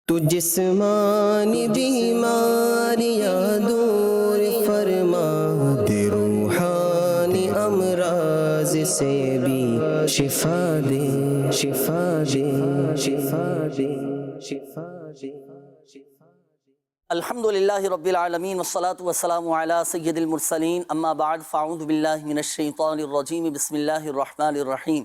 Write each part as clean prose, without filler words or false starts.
تو جسمانی بیماریاں دور فرما دے، روحانی امراض سے بھی شفا دے، شفا دے، شفا دے، شفا دے۔ الحمدللہ رب العالمین والصلاة والسلام علی سید المرسلین، اما بعد فاعوذ باللہ من الشیطان الرجیم، بسم اللہ الرحمن الرحیم۔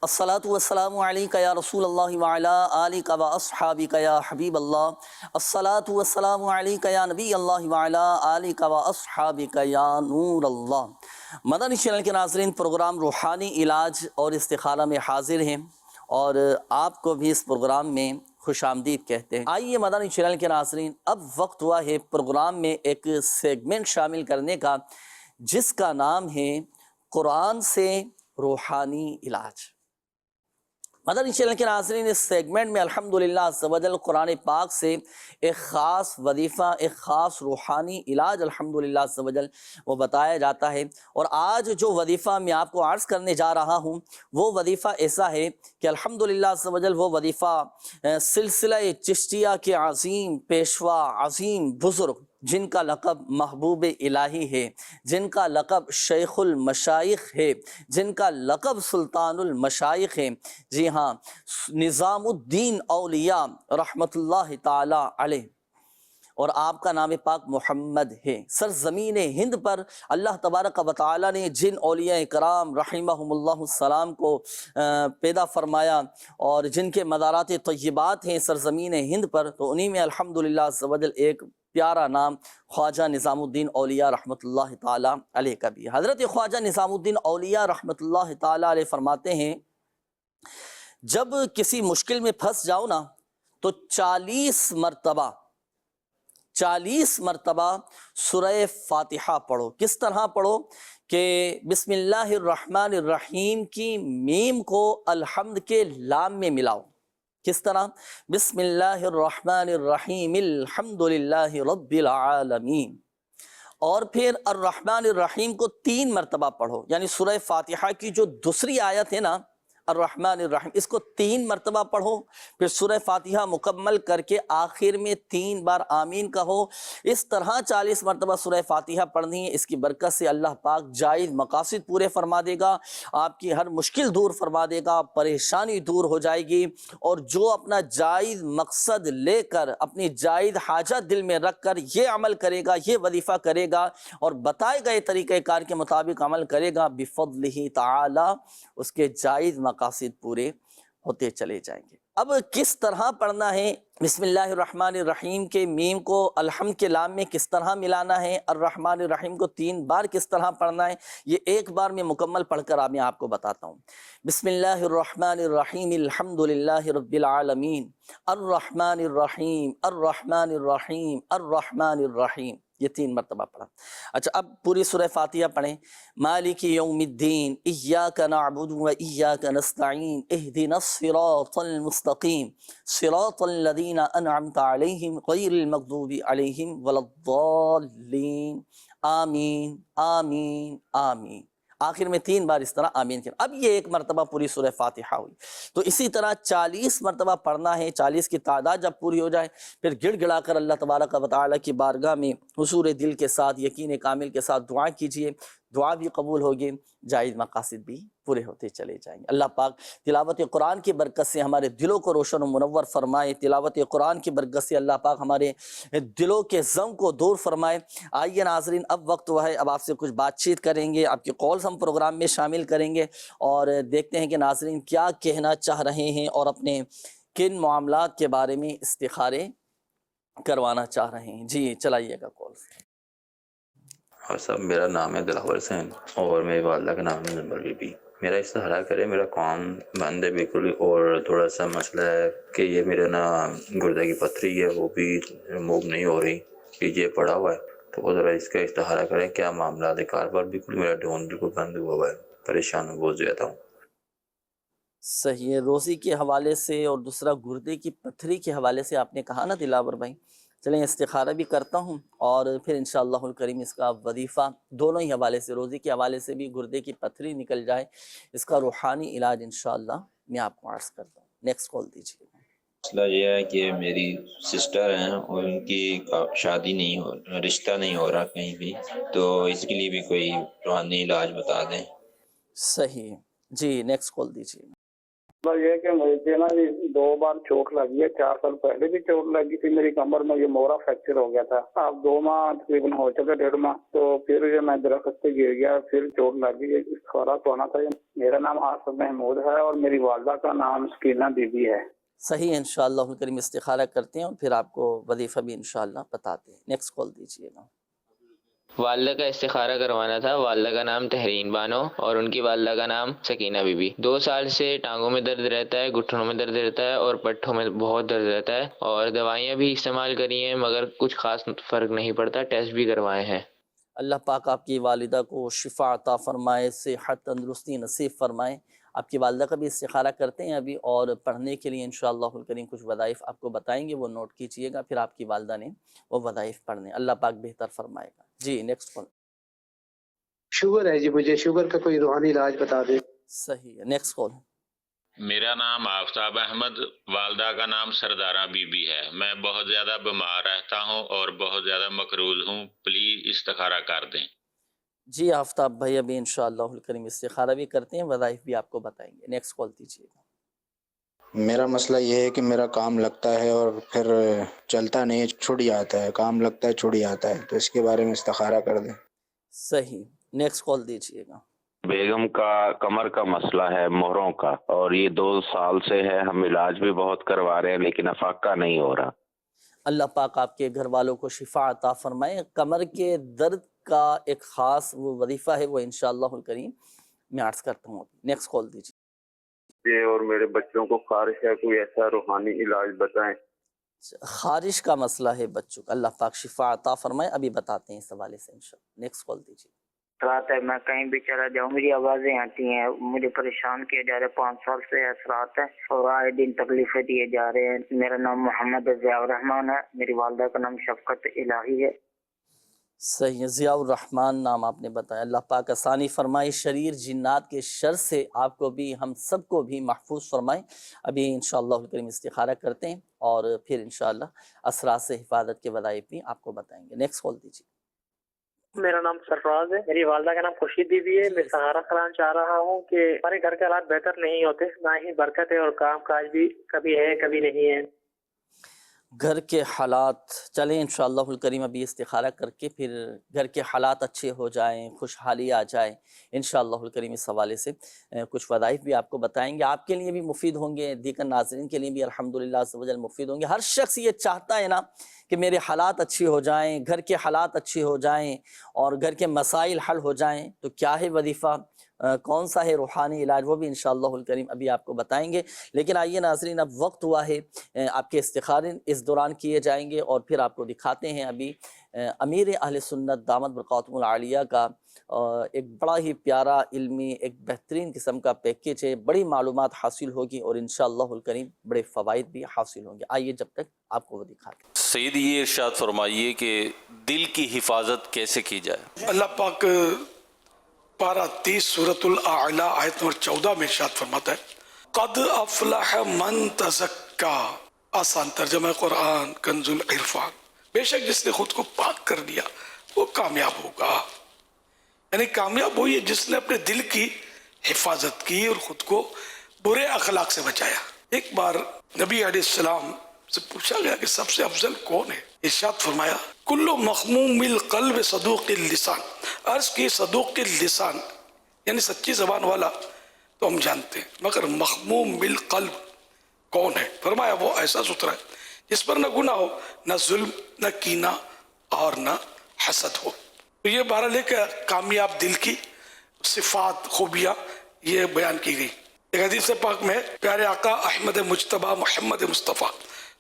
الصلاة والسلام علیک یا رسول اللہ وعلی آلک و اصحابک یا حبیب اللہ۔ الصلاة والسلام علیک یا نبی اللہ وعلی آلک و اصحابک یا نور اللہ۔ مدنی چینل کے ناظرین، پروگرام روحانی علاج اور استخارہ میں حاضر ہیں اور آپ کو بھی اس پروگرام میں خوش آمدید کہتے ہیں۔ آئیے مدنی چینل کے ناظرین، اب وقت ہوا ہے پروگرام میں ایک سیگمنٹ شامل کرنے کا جس کا نام ہے قرآن سے روحانی علاج۔ مدنی چینل کے ناظرین، اس سیگمنٹ میں الحمدللہ عز و جل قرآن پاک سے ایک خاص وظیفہ، ایک خاص روحانی علاج الحمدللہ عز و جل وہ بتایا جاتا ہے۔ اور آج جو وظیفہ میں آپ کو عرض کرنے جا رہا ہوں وہ وظیفہ ایسا ہے کہ الحمدللہ عز و جل وہ وظیفہ سلسلہ چشتیہ کے عظیم پیشوا، عظیم بزرگ، جن کا لقب محبوب الہی ہے، جن کا لقب شیخ المشائخ ہے، جن کا لقب سلطان المشائخ ہے، جی ہاں، نظام الدین اولیاء رحمت اللہ تعالی علیہ، اور آپ کا نام پاک محمد ہے۔ سرزمین ہند پر اللہ تبارک و تعالی نے جن اولیاء کرام رحمہم اللہ السلام کو پیدا فرمایا اور جن کے مزارات طیبات ہیں سرزمین ہند پر، تو انہی میں الحمدللہ عز و جل ایک پیارا نام خواجہ نظام الدین اولیاء رحمت اللہ تعالی علیہ کا بھی۔ حضرت خواجہ نظام الدین اولیاء رحمت اللہ تعالی علیہ فرماتے ہیں، جب کسی مشکل میں پھنس جاؤ نا تو 40 مرتبہ سورہ فاتحہ پڑھو۔ کس طرح پڑھو کہ بسم اللہ الرحمن الرحیم کی میم کو الحمد کے لام میں ملاؤ۔ کس طرح؟ بسم اللہ الرحمن الرحیم الحمدللہ رب العالمین، اور پھر الرحمن الرحیم کو 3 مرتبہ پڑھو، یعنی سورہ فاتحہ کی جو دوسری آیت ہے نا الرحمن الرحیم، اس کو 3 مرتبہ پڑھو، پھر سورہ فاتحہ مکمل کر کے آخر میں 3 بار آمین کہو۔ اس طرح 40 مرتبہ سورہ فاتحہ پڑھنی ہے۔ اس کی برکت سے اللہ پاک جائز مقاصد پورے فرما دے گا، آپ کی ہر مشکل دور فرما دے گا، پریشانی دور ہو جائے گی، اور جو اپنا جائز مقصد لے کر، اپنی جائز حاجت دل میں رکھ کر یہ عمل کرے گا، یہ وظیفہ کرے گا اور بتائے گئے طریقہ کار کے مطابق عمل کرے گا، بفضلہ تعالی اس کے جائز مقاصد پورے ہوتے چلے جائیں گے۔ اب کس طرح پڑھنا ہے؟ بسم اللہ الرحمن الرحیم کے میم کو الحمد کے لام میں کس طرح ملانا ہے؟ الرحمن الرحیم کو 3 بار کس طرح پڑھنا ہے؟ یہ ایک بار میں مکمل پڑھ کر میں آپ کو بتاتا ہوں۔ بسم اللہ الرحمن الرحیم الحمدللہ رب العالمین الرحمن الرحیم الرحمن الرحیم الرحمن الرحیم، یہ 3 مرتبہ پڑھا۔ اچھا، اب پوری سورہ فاتحہ پڑھیں۔ مالک یوم الدین ایاک نعبد و ایاک نستعین اہدنا الصراط المستقیم صراط الذین انعمت علیہم غیر المغضوب علیہم ولا الضالین آمین آمین آمین۔ آخر میں 3 بار اس طرح آمین کیا۔ اب یہ 1 مرتبہ پوری سورہ فاتحہ ہوئی، تو اسی طرح 40 مرتبہ پڑھنا ہے۔ 40 کی تعداد جب پوری ہو جائے پھر گڑ گڑا کر اللہ تبارک و تعالی کی بارگاہ میں حضور دل کے ساتھ، یقین کامل کے ساتھ دعا کیجئے، دعا بھی قبول ہوگی، جائز مقاصد بھی پورے ہوتے چلے جائیں گے۔ اللہ پاک تلاوت قرآن کی برکت سے ہمارے دلوں کو روشن و منور فرمائے، تلاوت قرآن کی برکت سے اللہ پاک ہمارے دلوں کے زنگ کو دور فرمائے۔ آئیے ناظرین، اب وقت ہوا ہے، اب آپ سے کچھ بات چیت کریں گے، آپ کے کالز ہم پروگرام میں شامل کریں گے اور دیکھتے ہیں کہ ناظرین کیا کہنا چاہ رہے ہیں اور اپنے کن معاملات کے بارے میں استخارے کروانا چاہ رہے ہیں۔ جی چلائیے گا کالز۔ اور صاحب، میرا نام ہے دلاور حسین اور میری والدہ کا نام ہے نمبر بی بی۔ میرا استخارہ کرے، میرا کام بند ہے بالکل، اور تھوڑا سا مسئلہ ہے کہ یہ میرے نا گردے کی پتھری ہے، وہ بھی موو نہیں ہو رہی، یہ پڑا ہوا ہے، تو وہ ذرا اس کا استخارہ کریں، کیا معاملات ہے؟ کاروبار بالکل میرا ڈاؤن بالکل بند ہوا ہوا ہے، پریشان ہوں بہت زیادہ ہوں۔ صحیح ہے، روزی کے حوالے سے اور دوسرا گردے کی پتھری کے حوالے سے آپ نے کہا نا دلاور بھائی، چلیں استخارہ بھی کرتا ہوں اور پھر انشاءاللہ الکریم اس کا وظیفہ دونوں ہی حوالے سے، روزی کے حوالے سے بھی گردے کی پتھری نکل جائے، اس کا روحانی علاج انشاءاللہ میں آپ کو عرض کرتا ہوں۔ نیکسٹ کال دیجیے۔ مسئلہ یہ ہے کہ میری سسٹر ہیں اور ان کی شادی نہیں ہو، رشتہ نہیں ہو رہا کہیں بھی، تو اس کے لیے بھی کوئی روحانی علاج بتا دیں۔ صحیح جی، نیکسٹ کال دیجیے۔ یہ کہ مجھے نا 2 بار چوٹ لگی ہے، 4 سال پہلے بھی چوٹ لگی تھی میری کمر میں، یہ مورا فریکچر ہو گیا تھا۔ اب 2 ماہ تقریباً ہو چکے، 1.5 ماہ، تو پھر یہ میں درخت سے گر گیا، پھر چوٹ لگ گئی، استخارہ ہونا تھا۔ میرا نام آصف محمود ہے اور میری والدہ کا نام سکینہ بی بی ہے۔ صحیح ہے، انشاءاللہ الکریم استخارہ کرتے ہیں اور پھر آپ کو وظیفہ بھی انشاءاللہ بتاتے ہیں۔ نیکسٹ کال دیجیے گا۔ والدہ کا استخارہ کروانا تھا۔ والدہ کا نام تحرین بانو اور ان کی والدہ کا نام سکینہ بی بی۔ 2 سال سے ٹانگوں میں درد رہتا ہے، گھٹنوں میں درد رہتا ہے اور پٹھوں میں بہت درد رہتا ہے، اور دوائیاں بھی استعمال کری ہیں مگر کچھ خاص فرق نہیں پڑتا، ٹیسٹ بھی کروائے ہیں۔ اللہ پاک آپ کی والدہ کو شفا عطا فرمائے، صحت تندرستی نصیب فرمائے۔ آپ کی والدہ کا بھی استخارہ کرتے ہیں ابھی، اور پڑھنے کے لیے انشاءاللہ الکریم کچھ وظائف آپ کو بتائیں گے، وہ نوٹ کیجئے گا، پھر آپ کی والدہ نے وہ وظائف پڑھنے، اللہ پاک بہتر فرمائے گا۔ جی نیکسٹ کال۔ شوگر ہے جی، مجھے شوگر کا کوئی روحانی علاج بتا دیں۔ صحیح ہے، نیکسٹ کال۔ میرا نام آفتاب احمد، والدہ کا نام سردارہ بی بی ہے۔ میں بہت زیادہ بیمار رہتا ہوں اور بہت زیادہ مقروض ہوں، پلیز استخارہ کر دیں۔ جی آفتاب بھائی ابھی انشاءاللہ الکریم استخارہ بھی کرتے ہیں، وظائف بھی آپ کو بتائیں گے۔ نیکسٹ کال دیجیے گا۔ میرا مسئلہ یہ ہے کہ میرا کام لگتا ہے اور پھر چلتا نہیں، چھوٹ جاتا ہے، کام لگتا ہے چھوٹ جاتا ہے، تو اس کے بارے میں استخارہ کر دیں۔ صحیح، نیکسٹ کال دیجیے گا۔ بیگم کا کمر کا مسئلہ ہے، مہروں کا، اور یہ 2 سال سے ہے، ہم علاج بھی بہت کروا رہے ہیں لیکن افاقہ نہیں ہو رہا۔ اللہ پاک آپ کے گھر والوں کو شفا عطا فرمائے۔ کمر کے درد کا ایک خاص وہ وظیفہ ہے، وہ انشاءاللہ الکریم میں عرض کرتا ہوں۔ نیکسٹ کال دیجیے۔ یہ اور میرے بچوں کو خارش ہے، کوئی ایسا روحانی علاج بتائیں۔ خارش کا مسئلہ ہے بچوں کا، اللہ پاک شفا عطا فرمائے، ابھی بتاتے ہیں اس حوالے سے انشاءاللہ۔ نیکسٹ کال دیجیے۔ رات ہے، میں کہیں بھی چلا جاؤں میری آوازیں آتی ہیں، مجھے پریشان کیا جا رہا ہے، 5 سال سے اثرات ہے اور آئے دن تکلیفیں دیے جا رہے ہیں۔ میرا نام محمد ضیاء الرحمن ہے، میری والدہ کا نام شفقت الہی ہے۔ صحیح، ضیاء الرحمن نام آپ نے بتایا، اللہ پاک آسانی فرمائے، شریر جنات کے شر سے آپ کو بھی ہم سب کو بھی محفوظ فرمائے۔ ابھی انشاءاللہ الکریم استخارہ کرتے ہیں اور پھر انشاءاللہ اثرات سے حفاظت کے وظائف بھی آپ کو بتائیں گے۔ نیکسٹ کال دیجیے۔ میرا نام سرفراز ہے، میری والدہ کا نام خورشید بی بی ہے۔ میں سہارا کرانا چاہ رہا ہوں کہ ہمارے گھر کے حالات بہتر نہیں ہوتے، نہ ہی برکت ہے اور کام کاج بھی کبھی ہے کبھی نہیں ہے۔ گھر کے حالات چلیں انشاءاللہ الکریم ابھی استخارہ کر کے پھر گھر کے حالات اچھے ہو جائیں، خوشحالی آ جائے انشاءاللہ الکریم۔ اس حوالے سے کچھ وظائف بھی آپ کو بتائیں گے، آپ کے لیے بھی مفید ہوں گے، دیگر ناظرین کے لیے بھی الحمدللہ عز و جل مفید ہوں گے۔ ہر شخص یہ چاہتا ہے نا کہ میرے حالات اچھے ہو جائیں، گھر کے حالات اچھے ہو جائیں اور گھر کے مسائل حل ہو جائیں، تو کیا ہے وظیفہ، کون سا ہے روحانی علاج، وہ بھی انشاءاللہ الکریم ابھی آپ کو بتائیں گے۔ لیکن آئیے ناظرین، اب وقت ہوا ہے، آپ کے استخارے اس دوران کیے جائیں گے اور پھر آپ کو دکھاتے ہیں ابھی امیر اہل سنت دامت برکاتہم العالیہ کا ایک بڑا ہی پیارا علمی ایک بہترین قسم کا پیکیج ہے، بڑی معلومات حاصل ہوگی اور انشاءاللہ الکریم بڑے فوائد بھی حاصل ہوں گے۔ آئیے جب تک آپ کو وہ دکھاتے ہیں۔ سید یہ ارشاد فرمائیے کہ دل کی حفاظت کیسے کی جائے۔ اللہ پاک پارہ 30 سورۃ الاعلی آیت نمبر 14 میں ارشاد فرماتا ہے قد افلح من تزکا، آسان ترجمہ قرآن کنز العرفان، بے شک جس نے خود کو پاک کر دیا وہ کامیاب ہوگا۔ یعنی کامیاب ہوئی جس نے اپنے دل کی حفاظت کی اور خود کو برے اخلاق سے بچایا۔ ایک بار نبی علیہ السلام سے پوچھا گیا کہ سب سے افضل کون ہے، ارشاد فرمایا کل مخموم القلب صدوق اللسان، عرض کی صدوق اللسان یعنی سچی زبان والا تو ہم جانتے ہیں، مگر مخموم بالقلب کون ہے؟ فرمایا وہ ایسا ستھرا ہے جس پر نہ گناہ ہو، نہ ظلم، نہ کینہ اور نہ حسد ہو۔ تو یہ بہرحال لے کر کامیاب دل کی صفات خوبیاں یہ بیان کی گئی۔ ایک حدیث پاک میں پیارے آقا احمد مجتبیٰ محمد مصطفیٰ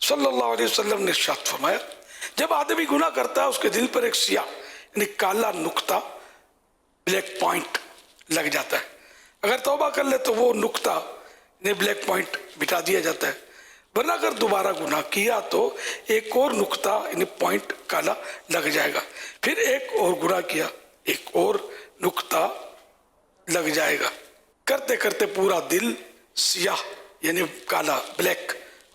صلی اللہ علیہ وسلم نے ارشاد فرمایا جب آدمی گناہ کرتا ہے اس کے دل پر ایک سیاہ یعنی کالا نقطہ، بلیک پوائنٹ لگ جاتا ہے، اگر توبہ کر لے تو وہ نقطہ یعنی بلیک پوائنٹ مٹا دیا جاتا ہے، ورنہ اگر دوبارہ گناہ کیا تو ایک اور نقطہ یعنی پوائنٹ کالا لگ جائے گا، پھر ایک اور گناہ کیا ایک اور نقطہ لگ جائے گا، کرتے کرتے پورا دل سیاہ یعنی کالا بلیک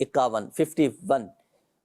51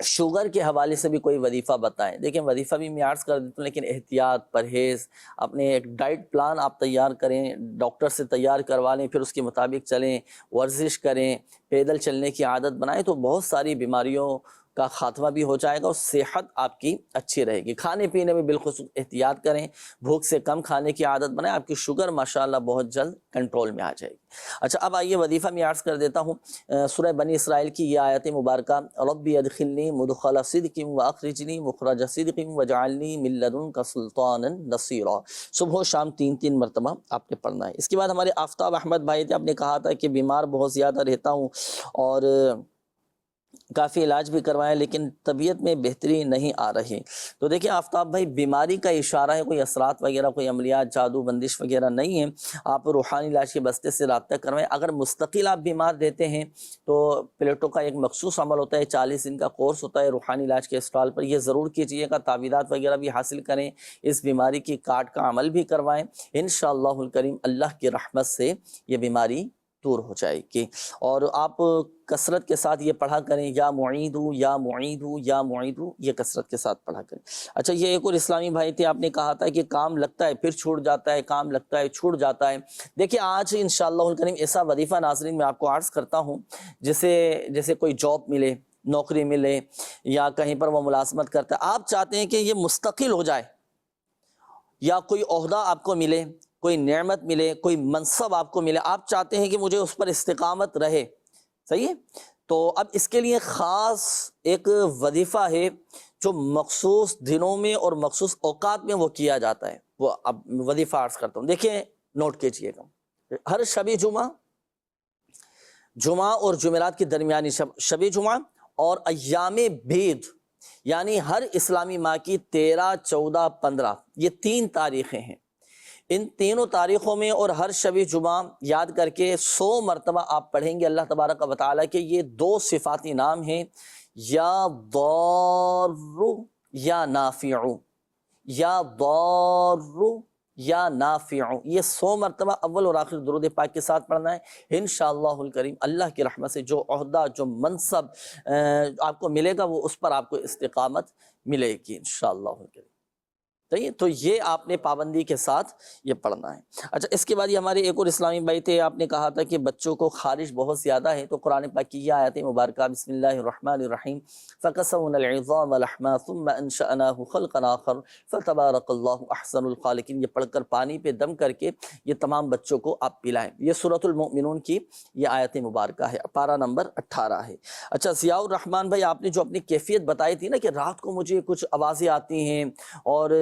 شوگر کے حوالے سے بھی کوئی وظیفہ بتائیں. دیکھیں وظیفہ بھی میں عرض کر دیتا ہوں، لیکن احتیاط، پرہیز، اپنے ایک ڈائٹ پلان آپ تیار کریں، ڈاکٹر سے تیار کروا لیں، پھر اس کے مطابق چلیں، ورزش کریں، پیدل چلنے کی عادت بنائیں، تو بہت ساری بیماریوں کا خاتمہ بھی ہو جائے گا اور صحت آپ کی اچھی رہے گی. کھانے پینے میں بالخصوص احتیاط کریں، بھوک سے کم کھانے کی عادت بنائیں، آپ کی شوگر ماشاءاللہ بہت جلد کنٹرول میں آ جائے گی. اچھا اب آئیے وظیفہ میں عرض کر دیتا ہوں. سورہ بنی اسرائیل کی یہ آیت مبارکہ، ربی ادخلنی مدخل صدق واخرجنی مخرج صدق وجعلنی من لدنک سلطانا نصیرا، صبح و شام 3 مرتبہ آپ نے پڑھنا ہے. اس کے بعد ہمارے آفتاب احمد بھائی تھے، آپ نے کہا تھا کہ بیمار بہت زیادہ رہتا ہوں اور کافی علاج بھی کروائے لیکن طبیعت میں بہتری نہیں آ رہی. تو دیکھیں آفتاب بھائی، بیماری کا اشارہ ہے، کوئی اثرات وغیرہ، کوئی عملیات، جادو بندش وغیرہ نہیں ہے. آپ روحانی علاج کے بستے سے رابطہ کروائیں. اگر مستقل آپ بیمار رہتے ہیں تو پلیٹوں کا ایک مخصوص عمل ہوتا ہے، 40 دن کا کورس ہوتا ہے روحانی علاج کے اسٹال پر، یہ ضرور کیجیے گا. تعویذات وغیرہ بھی حاصل کریں، اس بیماری کی کاٹ کا عمل بھی کروائیں. انشاءاللہ الکریم اللہ کی رحمت سے یہ بیماری دور ہو جائے گی. اور آپ کثرت کے ساتھ یہ پڑھا کریں، یا معیدو یا معیدو یا معیدو، یہ کثرت کے ساتھ پڑھا کریں. اچھا یہ ایک اور اسلامی بھائی تھے، آپ نے کہا تھا کہ کام لگتا ہے پھر چھوٹ جاتا ہے، کام لگتا ہے چھوٹ جاتا ہے. دیکھیں آج انشاءاللہ الکریم ایسا وظیفہ ناظرین میں آپ کو عرض کرتا ہوں، جیسے کوئی جاب ملے، نوکری ملے، یا کہیں پر وہ ملازمت کرتا ہے، آپ چاہتے ہیں کہ یہ مستقل ہو جائے، یا کوئی عہدہ آپ کو ملے، کوئی نعمت ملے، کوئی منصب آپ کو ملے، آپ چاہتے ہیں کہ مجھے اس پر استقامت رہے، صحیح ہے؟ تو اب اس کے لیے خاص ایک وظیفہ ہے جو مخصوص دنوں میں اور مخصوص اوقات میں وہ کیا جاتا ہے. وہ اب وظیفہ عرض کرتا ہوں، دیکھیں نوٹ کیجئے گا. ہر شب جمعہ اور جمعرات کی درمیانی شب جمعہ اور ایام بید، یعنی ہر اسلامی ماہ کی 13، 14، 15، یہ 3 تاریخیں ہیں. ان تینوں تاریخوں میں اور ہر شب جمعہ یاد کر کے 100 مرتبہ آپ پڑھیں گے اللہ تبارک و تعالیٰ کے یہ 2 صفاتی نام ہیں، یا ضار یا نافع، یا ضار یا نافع. یہ 100 مرتبہ اول اور آخر درود پاک کے ساتھ پڑھنا ہے. انشاءاللہ الکریم اللہ کی رحمت سے جو عہدہ، جو منصب آپ کو ملے گا، وہ اس پر آپ کو استقامت ملے گی انشاءاللہ الکریم. تو یہ آپ نے پابندی کے ساتھ یہ پڑھنا ہے. اچھا اس کے بعد یہ ہمارے ایک اور اسلامی بھائی تھے، آپ نے کہا تھا کہ بچوں کو خارش بہت زیادہ ہے، تو قرآن پاک کی یہ آیت مبارکہ بسم اللہ الرحمن الرحیم فَكَسَوْنَا الْعِظَامَ لَحْمًا ثُمَّ أَنشَأْنَاهُ خَلْقًا آخَرَ فَتَبَارَكَ اللَّهُ أَحْسَنُ الْخَالِقِينَ، یہ پڑھ کر پانی پہ دم کر کے یہ تمام بچوں کو آپ پلائیں. یہ سورۃ المؤمنون کی یہ آیت مبارکہ ہے، پارہ نمبر 18 ہے. اچھا ضیاء الرحمن بھائی، آپ نے جو اپنی کیفیت بتائی تھی نا کہ رات کو مجھے کچھ آوازیں آتی ہیں اور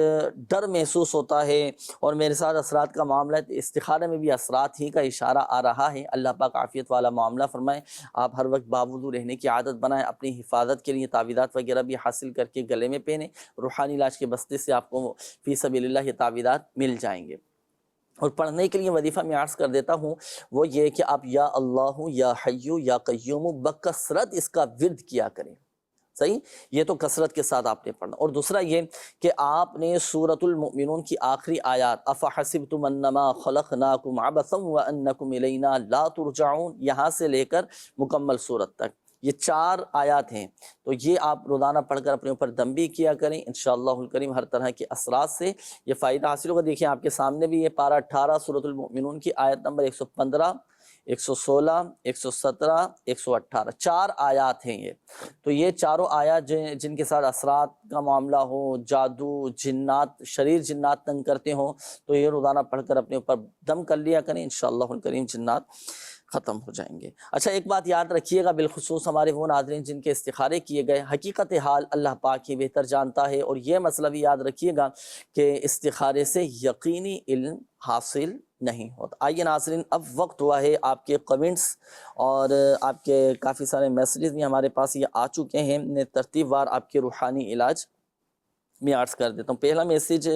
ڈر محسوس ہوتا ہے اور میرے ساتھ اثرات کا معاملہ ہے، استخارہ میں بھی اثرات ہی کا اشارہ آ رہا ہے. اللہ پاک عافیت والا معاملہ فرمائے. آپ ہر وقت باوضو رہنے کی عادت بنائیں، اپنی حفاظت کے لیے تعویذات وغیرہ بھی حاصل کر کے گلے میں پہنیں. روحانی علاج کے بستے سے آپ کو فی سبیل اللہ یہ تعویذات مل جائیں گے. اور پڑھنے کے لیے وظیفہ میں عرض کر دیتا ہوں، وہ یہ کہ آپ یا اللہ یا حیو یا قیوم بکثرت اس کا ورد کیا کریں. صحیح، یہ تو کثرت کے ساتھ آپ نے پڑھنا. اور دوسرا یہ کہ آپ نے سورۃ المؤمنون کی آخری آیات افحسبتم انما خلقناکم عبثا وانکم الینا لا ترجعون، یہاں سے لے کر مکمل سورت تک یہ 4 آیات ہیں، تو یہ آپ روزانہ پڑھ کر اپنے اوپر دم بھی کیا کریں. انشاءاللہ الکریم ہر طرح کے اثرات سے یہ فائدہ حاصل ہوگا. دیکھیں آپ کے سامنے بھی یہ پارہ 18 سورۃ المؤمنون کی آیت نمبر 115، 116، 117، 118، 4 آیات ہیں یہ. تو یہ چاروں آیات جن کے ساتھ اثرات کا معاملہ ہو، جادو، جنات، شریر جنات تنگ کرتے ہوں، تو یہ روزانہ پڑھ کر اپنے اوپر دم کر لیا کریں، انشاءاللہ الکریم جنات ختم ہو جائیں گے. اچھا ایک بات یاد رکھیے گا، بالخصوص ہمارے وہ ناظرین جن کے استخارے کیے گئے، حقیقت حال اللہ پاک ہی بہتر جانتا ہے. اور یہ مسئلہ بھی یاد رکھیے گا کہ استخارے سے یقینی علم حاصل نہیں ہوتا. آئیے ناظرین، اب وقت ہوا ہے آپ کے کمنٹس اور آپ کے کافی سارے میسیجز بھی ہمارے پاس یہ آ چکے ہیں. میں ترتیب وار آپ کے روحانی علاج میں عرض کر دیتا ہوں. پہلا میسیج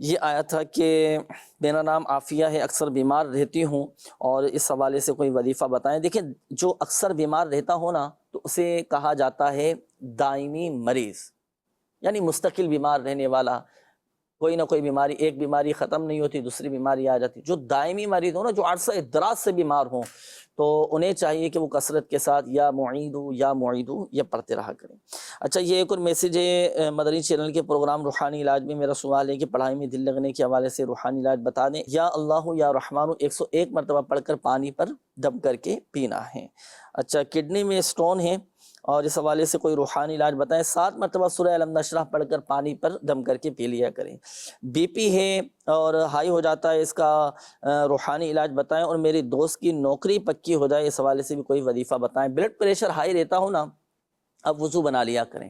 یہ آیا تھا کہ میرا نام عافیہ ہے، اکثر بیمار رہتی ہوں اور اس حوالے سے کوئی وظیفہ بتائیں. دیکھیں جو اکثر بیمار رہتا ہو نا، تو اسے کہا جاتا ہے دائمی مریض، یعنی مستقل بیمار رہنے والا، کوئی نہ کوئی بیماری، ایک بیماری ختم نہیں ہوتی دوسری بیماری آ جاتی. جو دائمی مریض ہوں نا، جو عرصہ دراز سے بیمار ہوں، تو انہیں چاہیے کہ وہ کثرت کے ساتھ یا معیدو یا معیدو یہ پڑھتے رہا کریں. اچھا، یہ ایک اور میسیج ہے مدنی چینل کے پروگرام روحانی علاج میں. میرا سوال ہے کہ پڑھائی میں دل لگنے کے حوالے سے روحانی علاج بتا دیں. یا اللہ یا رحمان 101 مرتبہ پڑھ کر پانی پر دم کر کے پینا ہے. اچھا، کڈنی میں اسٹون ہے اور اس حوالے سے کوئی روحانی علاج بتائیں. 7 مرتبہ سورہ الم نشرح پڑھ کر پانی پر دم کر کے پی لیا کریں. بی پی ہے اور ہائی ہو جاتا ہے، اس کا روحانی علاج بتائیں. اور میری دوست کی نوکری پکی ہو جائے، اس حوالے سے بھی کوئی وظیفہ بتائیں. بلڈ پریشر ہائی رہتا ہو نا، اب وضو بنا لیا کریں.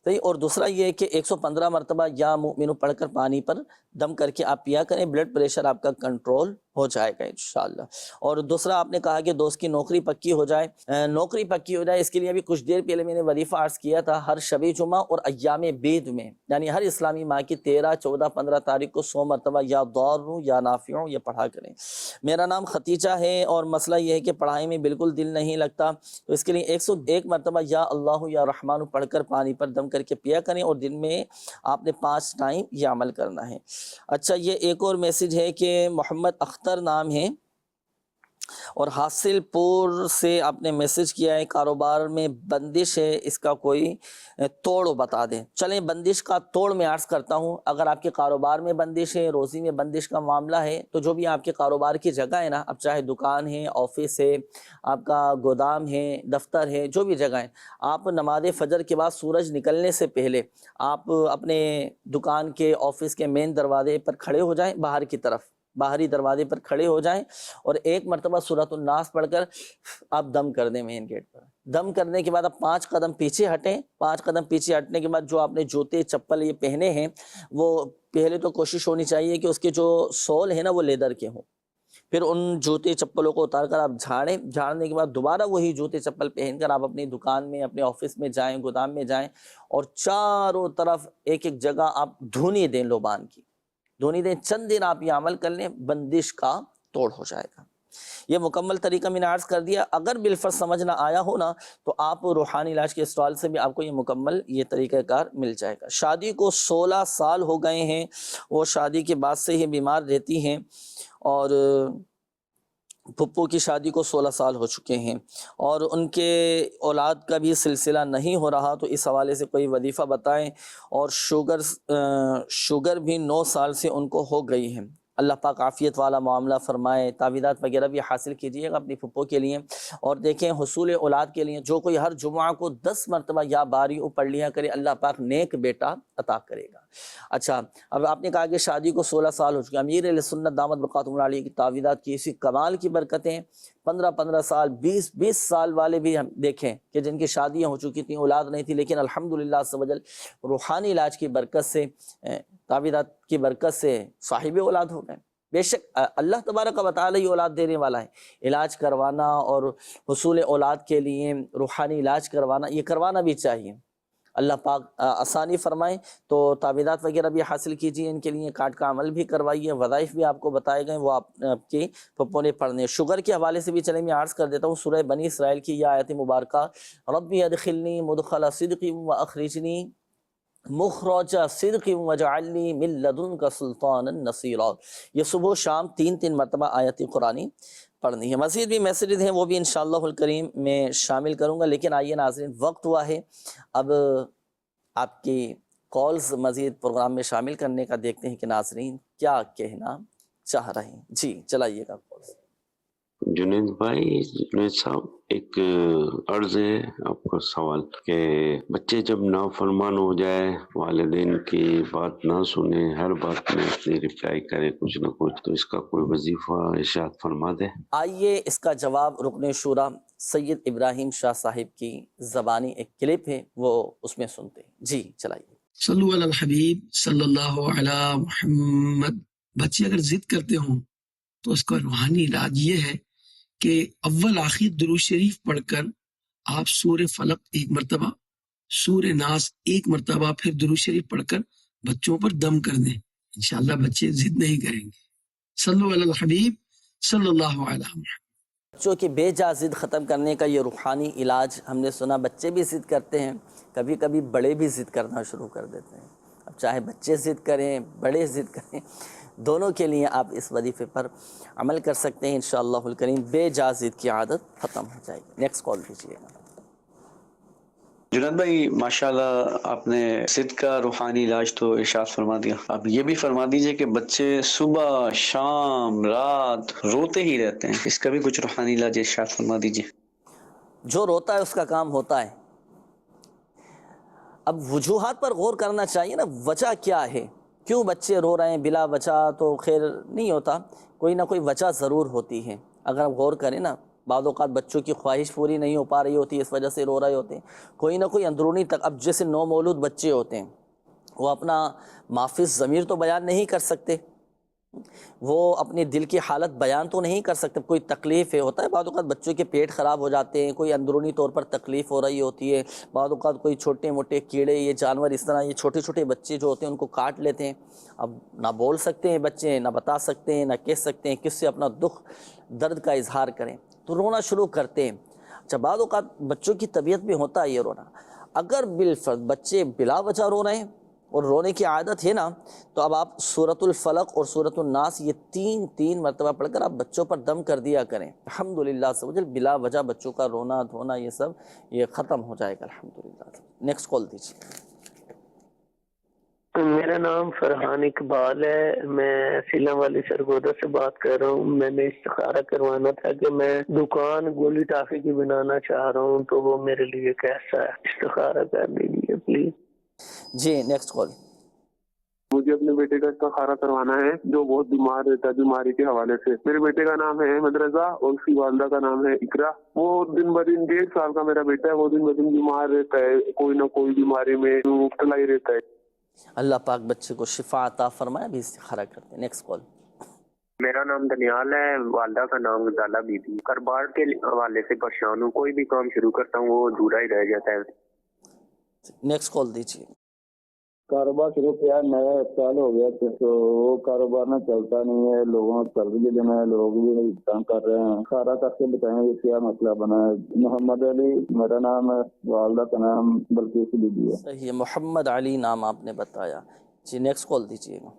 صحیح. اور دوسرا یہ ہے کہ 115 مرتبہ یا مؤمنو پڑھ کر پانی پر دم کر کے آپ پیا کریں، بلڈ پریشر آپ کا کنٹرول ہو جائے گا انشاءاللہ. اور دوسرا آپ نے کہا کہ دوست کی نوکری پکی ہو جائے. نوکری پکی ہو جائے، اس کے لیے ابھی کچھ دیر پہلے میں نے وظیفہ عرض کیا تھا. ہر شب جمعہ اور ایام بید میں، یعنی ہر اسلامی ماہ کی 13، 14، 15 تاریخ کو 100 مرتبہ یا ضار یا نافع یہ پڑھا کریں. میرا نام ختیجہ ہے اور مسئلہ یہ ہے کہ پڑھائی میں بالکل دل نہیں لگتا، تو اس کے لیے 101 مرتبہ یا اللہ یا رحمان پڑھ کر پانی پر دم کر کے پیا کریں، اور دن میں آپ نے 5 ٹائم یہ عمل کرنا ہے. اچھا، یہ ایک اور میسیج ہے کہ محمد اختر نام ہے اور حاصل پور سے آپ نے میسج کیا ہے، کاروبار میں بندش ہے، اس کا کوئی توڑ بتا دیں. چلیں، بندش کا توڑ میں عرض کرتا ہوں. اگر آپ کے کاروبار میں بندش ہے، روزی میں بندش کا معاملہ ہے، تو جو بھی آپ کے کاروبار کی جگہ ہے نا، اب چاہے دکان ہے، آفس ہے، آپ کا گودام ہے، دفتر ہے، جو بھی جگہ ہے، آپ نماز فجر کے بعد سورج نکلنے سے پہلے آپ اپنے دکان کے، آفس کے مین دروازے پر کھڑے ہو جائیں، باہر کی طرف باہری دروازے پر کھڑے ہو جائیں، اور 1 مرتبہ سورۃ الناس پڑھ کر آپ دم کر دیں مین گیٹ پر. دم کرنے کے بعد آپ 5 قدم پیچھے ہٹیں. 5 قدم پیچھے ہٹنے کے بعد جو آپ نے جوتے چپل یہ پہنے ہیں، وہ پہلے تو کوشش ہونی چاہیے کہ اس کے جو سول ہیں نا وہ لیدر کے ہوں. پھر ان جوتے چپلوں کو اتار کر آپ جھاڑیں. جھاڑنے کے بعد دوبارہ وہی جوتے چپل پہن کر آپ اپنی دکان میں، اپنے آفس میں جائیں، گودام میں جائیں، اور چاروں طرف ایک ایک جگہ آپ دھونی دیں، لوبان کی دھونی دیں. چند دن آپ یہ عمل کر لیں، بندش کا توڑ ہو جائے گا. یہ مکمل طریقہ میں نے عرض کر دیا. اگر بالفرض سمجھ نہ آیا ہو نا، تو آپ روحانی علاج کے اسٹال سے بھی آپ کو یہ مکمل یہ طریقہ کار مل جائے گا. شادی کو 16 سال ہو گئے ہیں، وہ شادی کے بعد سے ہی بیمار رہتی ہیں، اور پھپھو کی شادی کو 16 سال ہو چکے ہیں، اور ان کے اولاد کا بھی سلسلہ نہیں ہو رہا، تو اس حوالے سے کوئی وظیفہ بتائیں. اور شوگر بھی 9 سال سے ان کو ہو گئی ہے. اللہ پاک عافیت والا معاملہ فرمائے. تعویذات وغیرہ بھی حاصل کیجیے گا اپنی پھپھو کے لیے. اور دیکھیں، حصول اولاد کے لیے جو کوئی ہر جمعہ کو 10 مرتبہ یا باریو پڑھ لیا کرے، اللہ پاک نیک بیٹا عطا کرے گا. اچھا، اب آپ نے کہا کہ شادی کو 16 سال ہو چکے. امیر اہل سنت دامت برکاتہم اللہ علیہ کی تعویذات کی اسی کمال کی برکتیں 15 سال 20 سال والے بھی ہم دیکھیں کہ جن کی شادیاں ہو چکی تھیں، اولاد نہیں تھی، لیکن الحمدللہ عز و جل روحانی علاج کی برکت سے، تعویذات کی برکت سے صاحب اولاد ہو گئے. بے شک اللہ تبارک و تعالی اولاد دینے والا ہے. علاج کروانا اور حصول اولاد کے لیے روحانی علاج کروانا، یہ کروانا بھی چاہیے. اللہ پاک آسانی فرمائے. تو تعویذات وغیرہ بھی حاصل کیجیے، ان کے لیے کاٹ کا عمل بھی کروائیے. وظائف بھی آپ کو بتائے گئے، وہ آپ کی پھپھو نے پڑھنے. شوگر کے حوالے سے بھی چلیں میں عرض کر دیتا ہوں. سورہ بنی اسرائیل کی یہ آیت مبارکہ، ربی ادخلنی مدخل صدق واخرجنی مخرج صدق وجعلنی من لدنک سلطانا نصیرا، یہ صبح و شام 3 مرتبہ آیت قرآنی پڑھنی ہے. مزید بھی میسیجز ہیں، وہ بھی انشاءاللہ الکریم میں شامل کروں گا. لیکن آئیے ناظرین، وقت ہوا ہے اب آپ کی کالز مزید پروگرام میں شامل کرنے کا. دیکھتے ہیں کہ ناظرین کیا کہنا چاہ رہے ہیں. جی چلائیے گا کالز. جنید بھائی، جنید صاحب، ایک عرض ہے آپ کا سوال کہ بچے جب نافرمان ہو جائے، والدین کی بات نہ سنے، ہر بات میں اپنی رپلائی کرے کچھ نہ کچھ، تو اس کا کوئی وظیفہ ارشاد فرما دے. آئیے اس کا جواب رکن شورا سید ابراہیم شاہ صاحب کی زبانی ایک کلپ ہے، وہ اس میں سنتے ہیں. جی چلائیے. صلو علی الحبیب صلی اللہ علی محمد. بچے اگر ضد کرتے ہوں تو اس کا روحانی علاج یہ ہے کہ اول آخر درود شریف پڑھ کر آپ سورہ فلق 1 مرتبہ، سورہ ناس 1 مرتبہ، پھر درود شریف پڑھ کر بچوں پر دم کر دیں. انشاءاللہ بچے ضد نہیں کریں گے. صلو علی الحبیب صلی اللہ علیہ وسلم. بچوں کی بے جا ضد ختم کرنے کا یہ روحانی علاج ہم نے سنا. بچے بھی ضد کرتے ہیں، کبھی کبھی بڑے بھی ضد کرنا شروع کر دیتے ہیں. اب چاہے بچے ضد کریں بڑے ضد کریں، دونوں کے لیے آپ اس وظیفے پر عمل کر سکتے ہیں انشاءاللہ الکریم، بے جا ضد کی عادت ختم ہو جائے گی۔ نیکسٹ کال دیجیے گا۔ جنید بھائی ماشاءاللہ آپ نے ضد کا روحانی علاج تو ارشاد فرما دیا، اب یہ بھی فرما دیجئے کہ بچے صبح شام رات روتے ہی رہتے ہیں، اس کا بھی کچھ روحانی علاج ارشاد فرما دیجئے۔ جو روتا ہے اس کا کام ہوتا ہے۔ اب وجوہات پر غور کرنا چاہیے نا، وجہ کیا ہے، کیوں بچے رو رہے ہیں بلا وجہ، تو خیر نہیں ہوتا، کوئی نہ کوئی وجہ ضرور ہوتی ہے۔ اگر ہم غور کریں نا، بعض اوقات بچوں کی خواہش پوری نہیں ہو پا رہی ہوتی، اس وجہ سے رو رہے ہوتے ہیں، کوئی نہ کوئی اندرونی اب جیسے نومولود بچے ہوتے ہیں، وہ اپنا معافی ضمیر تو بیان نہیں کر سکتے، وہ اپنی دل کی حالت بیان تو نہیں کر سکتے، کوئی تکلیف ہے، ہوتا ہے بعض اوقات بچوں کے پیٹ خراب ہو جاتے ہیں، کوئی اندرونی طور پر تکلیف ہو رہی ہوتی ہے، بعض اوقات کوئی چھوٹے موٹے کیڑے، یہ جانور اس طرح، یہ چھوٹے چھوٹے بچے جو ہوتے ہیں ان کو کاٹ لیتے ہیں۔ اب نہ بول سکتے ہیں بچے، نہ بتا سکتے ہیں، نہ کہہ سکتے ہیں، کس سے اپنا دکھ درد کا اظہار کریں، تو رونا شروع کرتے ہیں۔ اچھا بعض اوقات بچوں کی طبیعت بھی ہوتا ہے یہ رونا، اگر بالفرض بچے بلا وجہ رو رہے ہیں اور رونے کی عادت ہے نا، تو اب آپ سورۃ الفلق اور سورۃ الناس یہ تین مرتبہ پڑھ کر آپ بچوں پر دم کر دیا کریں، الحمدللہ سمجھے بلا وجہ بچوں کا رونا دھونا یہ سب یہ ختم ہو جائے گا الحمدللہ۔ نیکسٹ کال دیجیے۔ میرا نام فرحان اقبال ہے، میں سیلا والی سرگودا سے بات کر رہا ہوں۔ میں نے استخارہ کروانا تھا کہ میں دکان گولی ٹافی کی بنانا چاہ رہا ہوں، تو وہ میرے لیے کیسا ہے، استخارہ کر دیجیے پلیز۔ G next call. مجھے اپنے بیٹے کا استخارہ کروانا ہے جو بہت بیمار رہتا ہے، بیماری کے حوالے سے۔ میرے بیٹے کا نام ہے احمد رضا اور اس کی والدہ کا نام ہے اقرا۔ وہ دن ب دن 1.5 سال کا میرا بیٹا ہے، وہ دن ب دن بیمار رہتا ہے، کوئی نہ کوئی بیماری میں مبتلا ہی رہتا ہے۔ اللہ پاک بچے کو شفا عطا فرمائے، بھی استخارہ کرتے ہیں۔ Next call. میرا نام دنیال ہے، والدہ کا نام غزالہ بی بی۔ کاروبار کے حوالے سے پریشان ہوں، کوئی بھی کام شروع کرتا ہوں وہ ادھورا ہی رہ جاتا ہے۔ نیکسٹ کال دیجیے۔ کاروبار شروع کیا نیا 1 سال ہو گیا تو وہ کاروبار میں چلتا نہیں ہے، لوگوں کو قرض بھی دینا ہے، لوگ بھی تنگ کر رہے ہیں، سارا کر کے بتائیں یہ کیا مسئلہ بنا ہے۔ محمد علی میرا نام ہے، والدہ کا نام بلقیس بی بی ہے۔ صحیح، محمد علی نام آپ نے بتایا۔ جی نیکسٹ کال دیجیے گا۔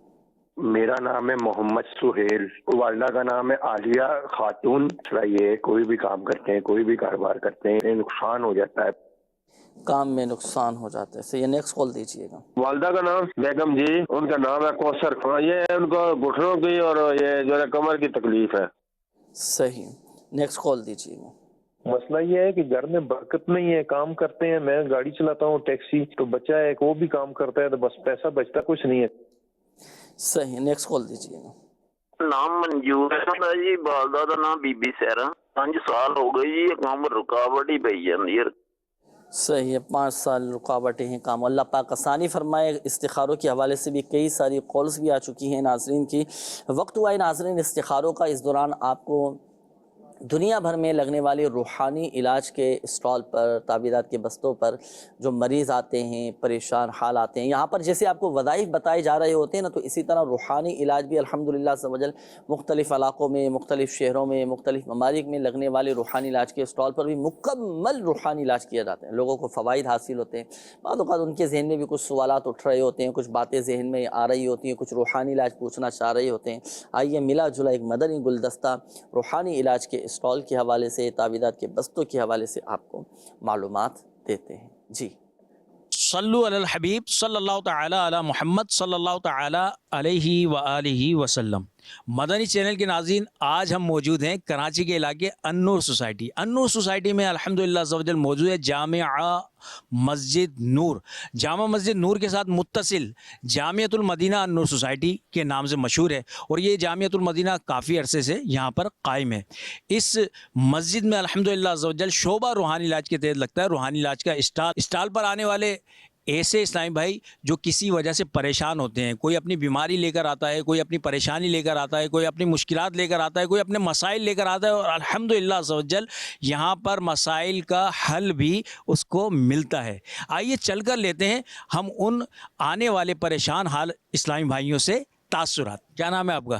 میرا نام ہے محمد سہیل، والدہ کا نام ہے عالیہ خاتون۔ یہ کوئی بھی کام کرتے ہیں، کوئی بھی کاروبار کرتے ہیں، نقصان ہو جاتا ہے، کام میں نقصان ہو جاتا ہے۔ صحیح، نیکسٹ کال دیجیے گا۔ والدہ کا نام بیگم جی، ان کا نام ہے کوثر۔ یہ ان کو گھٹنوں کی اور یہ جو ہے کمر کی تکلیف ہے۔ صحیح، نیکسٹ کال دیجیے گا۔ مسئلہ یہ ہے کہ گھر میں برکت نہیں ہے، کام کرتے ہیں، میں گاڑی چلاتا ہوں ٹیکسی، تو بچہ ہے وہ بھی کام کرتا ہے تو بس پیسہ بچتا کچھ نہیں ہے۔ صحیح، نیکسٹ کال دیجیے گا۔ نام منجور ہے جی، والدہ کا نام بی بی سہرا۔ 5 سال ہو گئی جی، یہ کام رکاوٹ ہی پئی جاندی ہے۔ صحیح ہے، 5 سال رکاوٹیں ہیں کام، اللہ پاک آسانی فرمائے۔ استخاروں کے حوالے سے بھی کئی ساری کالز بھی آ چکی ہیں ناظرین کی، وقت ہوا ہے ناظرین استخاروں کا۔ اس دوران آپ کو دنیا بھر میں لگنے والے روحانی علاج کے اسٹال پر، تعویذات کے بستوں پر جو مریض آتے ہیں، پریشان حال آتے ہیں، یہاں پر جیسے آپ کو وظائف بتائے جا رہے ہوتے ہیں نا، تو اسی طرح روحانی علاج بھی الحمدللہ عز و جل مختلف علاقوں میں، مختلف شہروں میں، مختلف ممالک میں لگنے والے روحانی علاج کے اسٹال پر بھی مکمل روحانی علاج کیا جاتا ہے۔ لوگوں کو فوائد حاصل ہوتے ہیں، بعض اوقات ان کے ذہن میں بھی کچھ سوالات اٹھ رہے ہوتے ہیں، کچھ باتیں ذہن میں آ رہی ہوتی ہیں، کچھ روحانی علاج پوچھنا چاہ رہے ہوتے ہیں۔ آئیے ملا جلا ایک مدنی گلدستہ روحانی علاج کے اسٹال کے حوالے سے، تعویذات کے بستوں کے حوالے سے آپ کو معلومات دیتے ہیں۔ جی صلو علی الحبیب صلی اللہ تعالی علی محمد صلی اللہ تعالی علیہ وآلہ وسلم۔ مدنی چینل کے ناظرین، آج ہم موجود ہیں کراچی کے علاقے انور سوسائٹی۔ انور سوسائٹی میں الحمدللہ عز و جل موجود ہے جامعہ مسجد نور۔ جامع مسجد نور کے ساتھ متصل جامعۃ المدینہ انور سوسائٹی کے نام سے مشہور ہے، اور یہ جامعۃ المدینہ کافی عرصے سے یہاں پر قائم ہے۔ اس مسجد میں الحمدللہ عز و جل شعبہ روحانی علاج کے تحت لگتا ہے، روحانی علاج کا اسٹال پر آنے والے ایسے اسلامی بھائی جو کسی وجہ سے پریشان ہوتے ہیں، کوئی اپنی بیماری لے کر آتا ہے، کوئی اپنی پریشانی لے کر آتا ہے، کوئی اپنی مشکلات لے کر آتا ہے، کوئی اپنے مسائل لے کر آتا ہے، اور الحمدللہ عز و جل یہاں پر مسائل کا حل بھی اس کو ملتا ہے۔ آئیے چل کر لیتے ہیں ہم ان آنے والے پریشان حال اسلامی بھائیوں سے تاثرات۔ کیا نام ہے آپ کا؟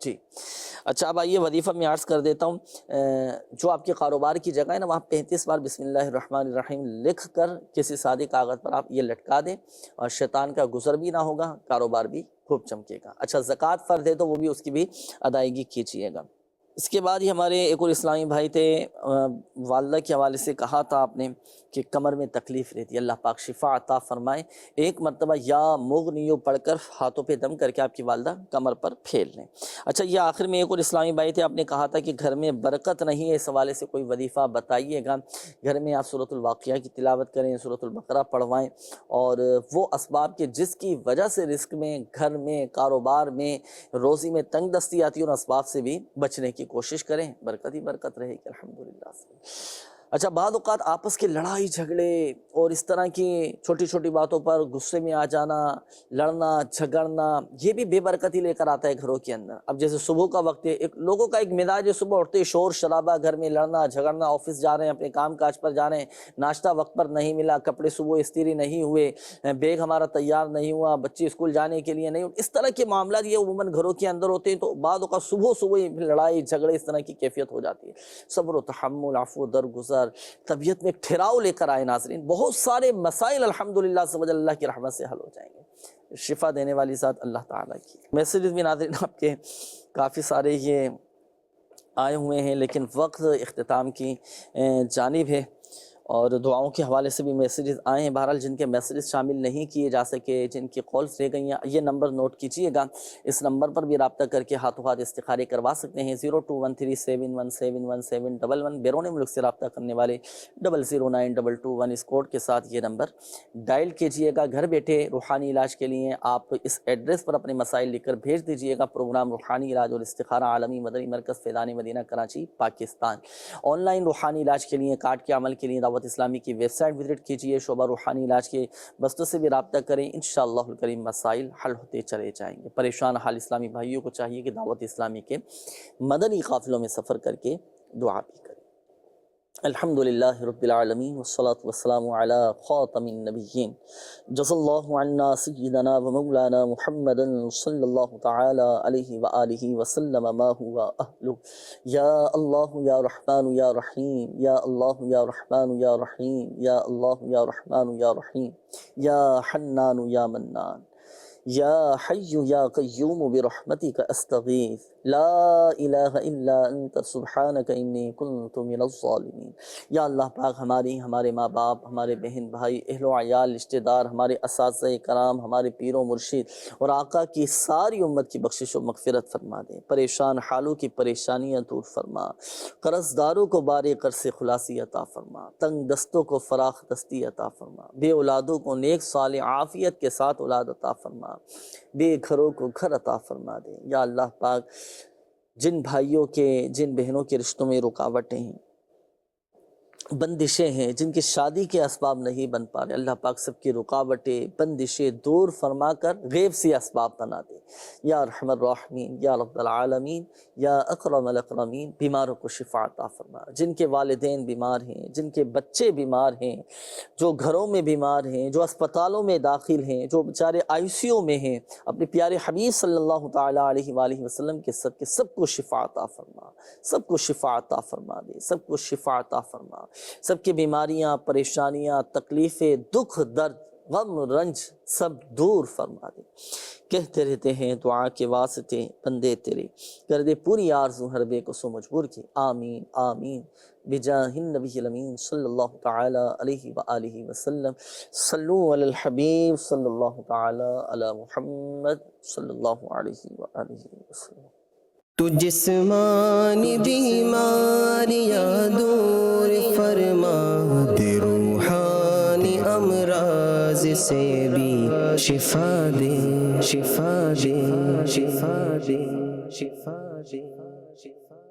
جی اچھا، اب آئیے وظیفہ میں عرض کر دیتا ہوں. جو آپ کے کاروبار کی جگہ ہے نا، وہاں 35 بار بسم اللہ الرحمن الرحیم لکھ کر کسی سادے کاغذ پر آپ یہ لٹکا دیں، اور شیطان کا گزر بھی نہ ہوگا، کاروبار بھی خوب چمکے گا. اچھا، زکوٰۃ فرض ہے تو وہ بھی اس کی بھی ادائیگی کیجیے گا. اس کے بعد ہی ہمارے ایک اور اسلامی بھائی تھے، والدہ کے حوالے سے کہا تھا آپ نے کہ کمر میں تکلیف رہتی ہے، اللہ پاک شفا عطا فرمائے. ایک مرتبہ یا مغنیو پڑھ کر ہاتھوں پہ دم کر کے آپ کی والدہ کمر پر پھیل لیں. اچھا، یہ آخر میں ایک اور اسلامی بھائی تھے، آپ نے کہا تھا کہ گھر میں برکت نہیں ہے، اس حوالے سے کوئی وظیفہ بتائیے گا. گھر میں آپ سورۃ الواقعہ کی تلاوت کریں، سورۃ البقرہ پڑھوائیں، اور وہ اسباب کے جس کی وجہ سے رزق میں، گھر میں، کاروبار میں، روزی میں تنگ دستی آتی ہے، ان اسباب سے بھی بچنے کی کوشش کریں، برکت ہی برکت رہے گی الحمدللہ سے. اچھا، بعض اوقات آپس کے لڑائی جھگڑے اور اس طرح کی چھوٹی چھوٹی باتوں پر غصے میں آ جانا، لڑنا جھگڑنا، یہ بھی بے برکتی لے کر آتا ہے گھروں کے اندر. اب جیسے صبح کا وقت ہے، لوگوں کا ایک مزاج ہے، صبح اٹھتے شور شرابہ، گھر میں لڑنا جھگڑنا، آفس جا رہے ہیں، اپنے کام کاج پر جا رہے ہیں، ناشتہ وقت پر نہیں ملا، کپڑے صبح استری نہیں ہوئے، بیگ ہمارا تیار نہیں ہوا، بچے اسکول جانے کے لیے نہیں، اس طرح کے معاملات یہ عموماً گھروں کے اندر ہوتے ہیں. تو بعض اوقات صبح صبح لڑائی جھگڑے اس طرح کی کیفیت ہو جاتی ہے. صبر و تحمل، عفو درگزر، طبیعت میں ٹھہراؤ لے کر آئے. ناظرین، بہت سارے مسائل الحمدللہ اللہ کی رحمت سے حل ہو جائیں گے. شفا دینے والی ذات اللہ تعالیٰ کی. میسیجز بھی ناظرین آپ کے کافی سارے یہ آئے ہوئے ہیں، لیکن وقت اختتام کی جانب ہے، اور دعاؤں کے حوالے سے بھی میسیجز آئے ہیں. بہرحال جن کے میسیجز شامل نہیں کیے جا سکے، جن کی کالز رہ گئی ہیں، یہ نمبر نوٹ کیجئے گا. اس نمبر پر بھی رابطہ کر کے ہاتھوں ہاتھ استخارے کروا سکتے ہیں. 0213717111 بیرون ملک سے رابطہ کرنے والے 009221 اس کوڈ کے ساتھ یہ نمبر ڈائل کیجئے گا. گھر بیٹھے روحانی علاج کے لیے آپ اس ایڈریس پر اپنے مسائل لکھ کر بھیج دیجئے گا. پروگرام روحانی علاج اور استخارہ، عالمی مدنی مرکز فیضان مدینہ کراچی پاکستان. آن لائن روحانی علاج کے لیے، کارڈ کے عمل کے لیے دعوت اسلامی کی ویب سائٹ وزٹ کیجئے. شعبہ روحانی علاج کے بستوں سے بھی رابطہ کریں، انشاءاللہ الکریم مسائل حل ہوتے چلے جائیں گے. پریشان حال اسلامی بھائیوں کو چاہیے کہ دعوت اسلامی کے مدنی قافلوں میں سفر کر کے دعا بھی کریں. الحمدللہ رب العالمین والصلاة والسلام علی خاتم النبیین. جزا اللہ عنا سیدنا و مولانا محمد صلی اللہ تعالی علیہ وآلہ وسلم ما ہوا اہلہ. یا اللہ یا رحمن یا رحیم، یا اللہ یا رحمن یا رحیم، یا اللہ یا رحمن یا رحیم، یا حنان یا منان، یا حی یا قیوم برحمتک استغیث، لا الہ الا انت سبحانک انی کنت من الظالمین. یا اللہ پاک ہمارے ماں باپ، ہمارے بہن بھائی، اہل و عیال، رشتہ دار، ہمارے اساتذہ کرام، ہمارے پیر و مرشد اور آقا کی ساری امت کی بخشش و مغفرت فرما دیں. پریشان حالوں کی پریشانیاں دور فرما، قرض داروں کو بارے قرض سے خلاصی عطا فرما، تنگ دستوں کو فراخ دستی عطا فرما، بے اولادوں کو نیک صالح عافیت کے ساتھ اولاد عطا فرما، بے گھروں کو گھر عطا فرما دے. یا اللہ پاک جن بھائیوں کے، جن بہنوں کے رشتوں میں رکاوٹیں ہیں، بندشیں ہیں، جن کی شادی کے اسباب نہیں بن پا رہے، اللہ پاک سب کی رکاوٹیں، بندشیں دور فرما کر غیب سے اسباب بنا دے. یا ارحم الراحمین، یا رب العالمین، یا اکرم الاکرمین. بیماروں کو شفا عطا فرما. جن کے والدین بیمار ہیں، جن کے بچے بیمار ہیں، جو گھروں میں بیمار ہیں، جو اسپتالوں میں داخل ہیں، جو بیچارے ICU میں ہیں، اپنے پیارے حبیب صلی اللہ تعالیٰ علیہ وآلہ وسلم کے صدقے سب کو شفا عطا فرما، سب کو شفا عطا فرما دے، سب کو شفا عطا فرما. سب کی بیماریاں، پریشانیاں، تکلیفیں، دکھ، درد، غم، رنج سب دور فرما دے. کہتے رہتے ہیں دعا کے واسطے بندے تیرے، کر دے پوری آرزو ہر بے قصو مجبور کی. آمین آمین بجاہ النبی الامین صلی اللہ تعالی علیہ وآلہ وسلم. صلو علی الحبیب صلی اللہ تعالی علی محمد صلی اللہ علیہ وآلہ وسلم. تو جسمانی بیماریاں دور فرما دے، روحانی امراض سے بھی شفا دے، شفا دے، شفا دے، شفا دے، شفا دے.